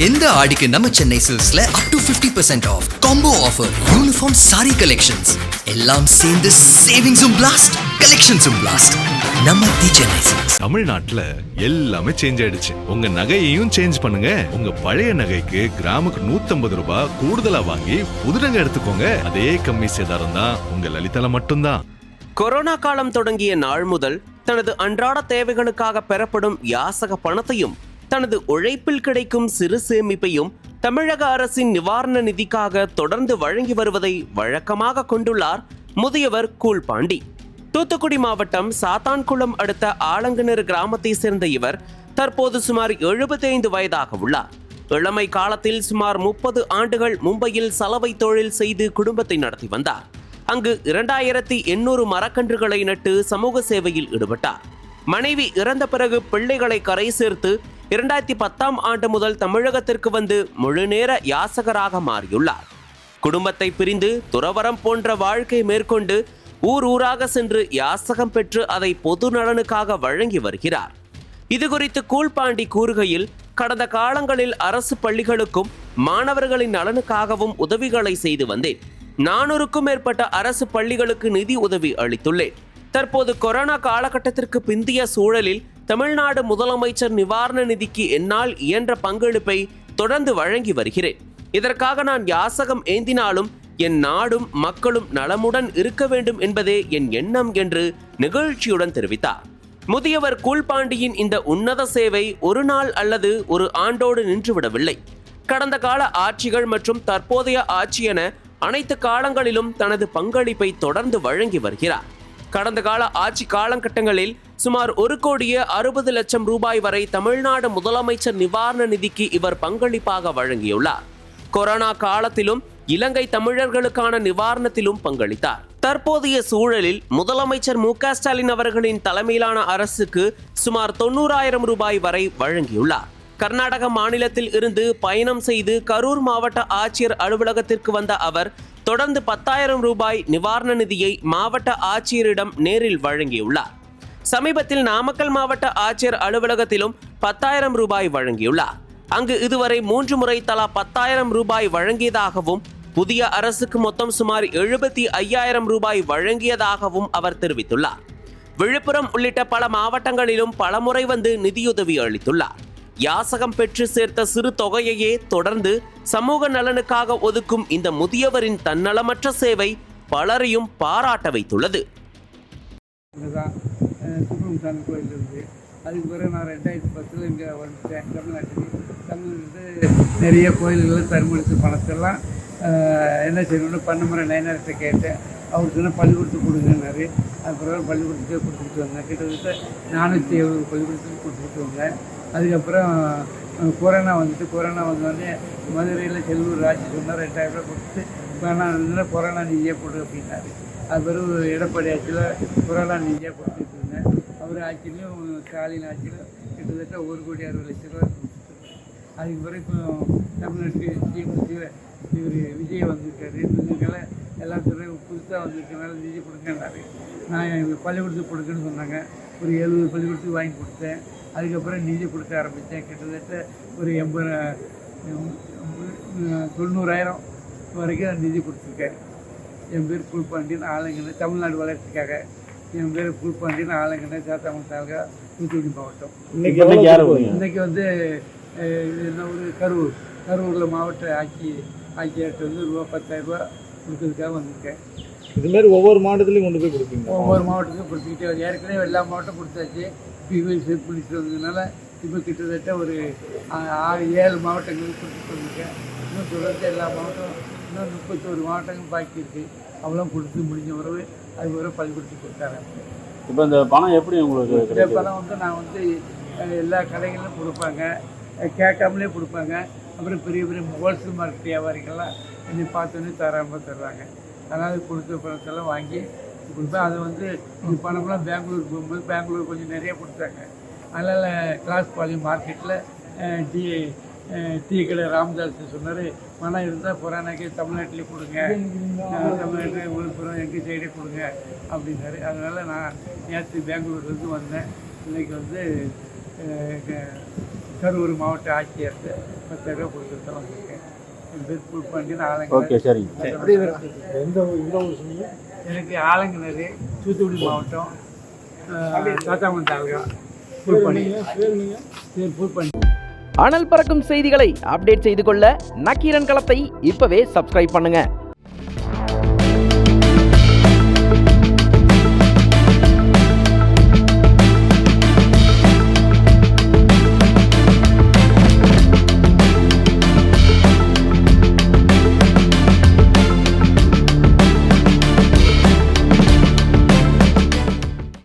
இந்த ஆடிக்கு நம்ம சென்னை சில்க்ஸ்ல up to 50% off combo offer, uniform sari collections எல்லாம் சேர்ந்து சேவிங்ஸும் பிளாஸ்ட், கலெக்ஷன்ஸும் பிளாஸ்ட். நம்ம தி சென்னை சில்க்ஸ். தமிழ்நாட்டுல எல்லாமே சேஞ்ச் ஆயிடுச்சு. உங்க நகையையும் சேஞ்ச் பண்ணுங்க. உங்க பழைய நகைக்கு கிராமுக்கு 150 ரூபாய் கூடுதலா வாங்கி புது நகை எடுத்துக்கோங்க. அதே கம்மி சேதாரம் தான் உங்க லலிதால மட்டும்தான். கொரோனா காலம் தொடங்கிய நாள் முதல் தனது அன்றாட தேவைகளுக்காக பெறப்படும் யாசக பணத்தையும் தனது உழைப்பில் கிடைக்கும் சிறு சேமிப்பையும் தமிழக அரசின் நிவாரண நிதிக்காக தொடர்ந்து வழங்கி வருவதை வழக்கமாக கொண்டுள்ளார் முதியவர் கூல்பாண்டி. தூத்துக்குடி மாவட்டம் சாத்தான்குளம் அடுத்த ஆலங்கநேறு கிராமத்தை சேர்ந்த இவர் தற்போது சுமார் 75 வயதாக உள்ளார். இளமை காலத்தில் சுமார் 30 ஆண்டுகள் மும்பையில் சலவை தொழில் செய்து குடும்பத்தை நடத்தி வந்தார். அங்கு 2800 மரக்கன்றுகளை நட்டு சமூக சேவையில் ஈடுபட்டார். மனைவி இறந்த பிறகு பிள்ளைகளை கரை சேர்த்து 2010ஆம் ஆண்டு முதல் தமிழகத்திற்கு வந்து முழுநேர யாசகராக மாறியுள்ளார். குடும்பத்தை பிரிந்து துறவரம் போன்ற வாழ்க்கை மேற்கொண்டு ஊராக சென்று யாசகம் பெற்று அதை பொது நலனுக்காக வழங்கி வருகிறார். இதுகுறித்து கூல்பாண்டி கூறுகையில், கடந்த காலங்களில் அரசு பள்ளிகளுக்கும் மாணவர்களின் நலனுக்காகவும் உதவிகளை செய்து வந்தேன். 400க்கும் மேற்பட்ட அரசு பள்ளிகளுக்கு நிதி உதவி அளித்துள்ளேன். தற்போது கொரோனா காலகட்டத்திற்கு பிந்திய சூழலில் தமிழ்நாடு முதலமைச்சர் நிவாரண நிதிக்கு என்னால் இயன்ற பங்களிப்பை தொடர்ந்து வழங்கி வருகிறேன். இதற்காக நான் யாசகம் ஏந்தினாலும் என் நாடும் மக்களும் நலமுடன் இருக்க வேண்டும் என்பதே என் எண்ணம் என்று நிகழ்ச்சியுடன் தெரிவித்தார். முதியவர் கூல்பாண்டியின் இந்த உன்னத சேவை ஒரு நாள் அல்லது ஒரு ஆண்டோடு நின்றுவிடவில்லை. கடந்த கால ஆட்சிகள் மற்றும் தற்போதைய ஆட்சி என அனைத்து காலங்களிலும் தனது பங்களிப்பை தொடர்ந்து வழங்கி வருகிறார். கடந்த கால ஆட்சி காலகட்டங்களில் சுமார் 1,60,00,000 ரூபாய் வரை தமிழ்நாடு முதலமைச்சர் நிவாரண நிதிக்கு இவர் பங்களிப்பாக வழங்கியுள்ளார். கொரோனா காலத்திலும் இலங்கை தமிழர்களுக்கான நிவாரணத்திலும் பங்களித்தார். தற்போதைய சூழலில் முதலமைச்சர் மு.க. ஸ்டாலின் அவர்களின் தலைமையிலான அரசுக்கு சுமார் 90,000 ரூபாய் வரை வழங்கியுள்ளார். கர்நாடக மாநிலத்தில் இருந்து பயணம் செய்து கரூர் மாவட்ட ஆட்சியர் அலுவலகத்திற்கு வந்த அவர் தொடர்ந்து 10,000 ரூபாய் நிவாரண நிதியை மாவட்ட ஆட்சியரிடம் நேரில் வழங்கியுள்ளார். சமீபத்தில் நாமக்கல் மாவட்ட ஆட்சியர் அலுவலகத்திலும் 10,000 ரூபாய் வழங்கியுள்ளார். அங்கு இதுவரை 3 முறை தலா 10,000 ரூபாய் வழங்கியதாகவும் புதிய அரசுக்கு மொத்தம் சுமார் 75,000 ரூபாய் வழங்கியதாகவும் அவர் தெரிவித்துள்ளார். விழுப்புரம் உள்ளிட்ட பல மாவட்டங்களிலும் பலமுறை வந்து நிதியுதவி அளித்துள்ளார். யாசகம் பெற்று சேர்த்த சிறு தொகையையே தொடர்ந்து சமூக நலனுக்காக ஒதுக்கும் இந்த முதியவரின் தன்னலமற்ற சேவை பலரையும் பாராட்ட வைத்துள்ளது. சுப்பிரமணியசாமி கோயில் இருக்குது. அதுக்கு பிறகு நான் 2010 இங்கே வந்துட்டேன். தமிழ்நாட்டுக்கு நிறைய கோயில்களில் தருமடித்த பணத்தெல்லாம் என்ன செய்யணும்னு பண்ணமுறை நயனார்கிட்ட கேட்டேன். அவருக்கு பள்ளிக்கூடத்துக்கு கொடுங்கன்னாரு. அதுக்கப்புறம் பள்ளிக்கூடத்துக்கே கொடுத்துட்டு வந்தேன். கிட்டத்தட்ட 470 பள்ளிக்கூடத்துக்கு கொடுத்துட்டு வந்தேன். அதுக்கப்புறம் கொரோனா வந்தோடனே மதுரையில் செல்லூர் ராஜி சொன்னார் 2,000 ரூபா கொடுத்து வேணாம் கொரோனா நிதியே போடு அப்படின்னாரு. அது பிறகு எடப்பாடி ஆட்சியில் கொரோனா நிதியாக கொடுத்துட்டு இருந்தேன். அவர் ஆட்சியிலையும் ஸ்டாலின் ஆட்சியிலும் கிட்டத்தட்ட 1,60,00,000 ரூபா கொடுத்துட்டு. அதுக்கு பிறகு இப்போ தமிழ்நாட்டுக்கு இவர் விஜய் வந்திருக்காரு. இதுக்கெல்லாம் எல்லா துறையும் புதுசாக வந்திருக்கனால நிதி கொடுங்கன்னாரு. நான் பள்ளிக்கூடத்துக்கு கொடுக்குன்னு சொன்னாங்க. ஒரு 70 பள்ளிக்கூடத்துக்கு வாங்கி கொடுத்தேன். அதுக்கப்புறம் நிதி கொடுக்க ஆரம்பித்தேன். கிட்டத்தட்ட ஒரு 90,000 வரைக்கும் நிதி கொடுத்துருக்கேன். என் பேர் கூல்பாண்டியன், ஆலங்கநேறு, தமிழ்நாடு வளர்ச்சிக்காக. என் பேர் கூல்பாண்டியன், ஆலங்கநேறு, சாத்தாங்குளம் தாலுகா, தூத்துக்குடி மாவட்டம். இன்றைக்கி வந்து என்ன ஒரு கரூரில் மாவட்ட ஆட்சியர்கிட்ட வந்து 10,000 ரூபா கொடுக்கறதுக்காக வந்திருக்கேன். இதுமாரி ஒவ்வொரு மாவட்டத்துலையும் கொண்டு போய் கொடுப்பீங்க? ஒவ்வொரு மாவட்டத்துக்கும் கொடுத்துக்கிட்டே ஏற்கனவே எல்லா மாவட்டம் கொடுத்தாச்சு. பிபிஐ செட் பண்ணிட்டு வந்ததுனால இப்போ கிட்டத்தட்ட ஒரு 7 மாவட்டங்களுக்கு கொடுத்துட்டு வந்திருக்கேன். இன்னும் தொடர்ந்து எல்லா மாவட்டம் இன்னும் 31 மாவட்டங்கள் பாக்கி இருக்குது. அவ்வளோ கொடுத்து முடிஞ்ச உறவு அதுக்கு பள்ளிக்கூடத்துக்கு கொடுத்தாங்க. இப்போ இந்த பணம் எப்படி உங்களுக்கு? இந்த பணம் வந்து நான் வந்து எல்லா கடைகளிலும் கொடுப்பாங்க, கேட்காமலே கொடுப்பாங்க. அப்புறம் பெரிய பெரிய ஹோல்சேல் மார்க்கெட் வியாபாரிகள்லாம் என்னை பார்த்தோன்னே தர்றாங்க. அதனால் கொடுத்த பணத்தெல்லாம் வாங்கி கொடுப்பேன். அதை வந்து இந்த பணம்லாம் பெங்களூர் போகும்போது பெங்களூர் கொஞ்சம் நிறைய கொடுத்தாங்க. அதனால் கிளாஸ் பாளையம் மார்க்கெட்டில் டீ கடை ராமதாஸ் சொன்னார், பணம் இருந்தால் கொரோனாக்கே தமிழ்நாட்டிலே கொடுங்க, தமிழ்நாட்டில் விழுப்புரம் எங்கள் சைடே கொடுங்க அப்படின்னாரு. அதனால் நான் நேற்று பெங்களூர்லேருந்து வந்தேன். இன்றைக்கி வந்து கரூர் மாவட்ட ஆட்சியர்கிட்ட 10,000 ரூபா கொடுத்துட்டு தான் வந்திருக்கேன். என் பேர் புல்பாண்டியன் ஓகே ஆலங்கிணறு. சரிங்க. எனக்கு ஆலங்கிணறு தூத்துக்குடி மாவட்டம் தாத்தாமன் தாலுகா புல்பாண்டியன் பேர் புல்பாண்டியன். அனல் பறக்கும் செய்திகளை அப்டேட் செய்து கொள்ள நக்கீரன் களத்தை இப்பவே சப்ஸ்கிரைப் பண்ணுங்க.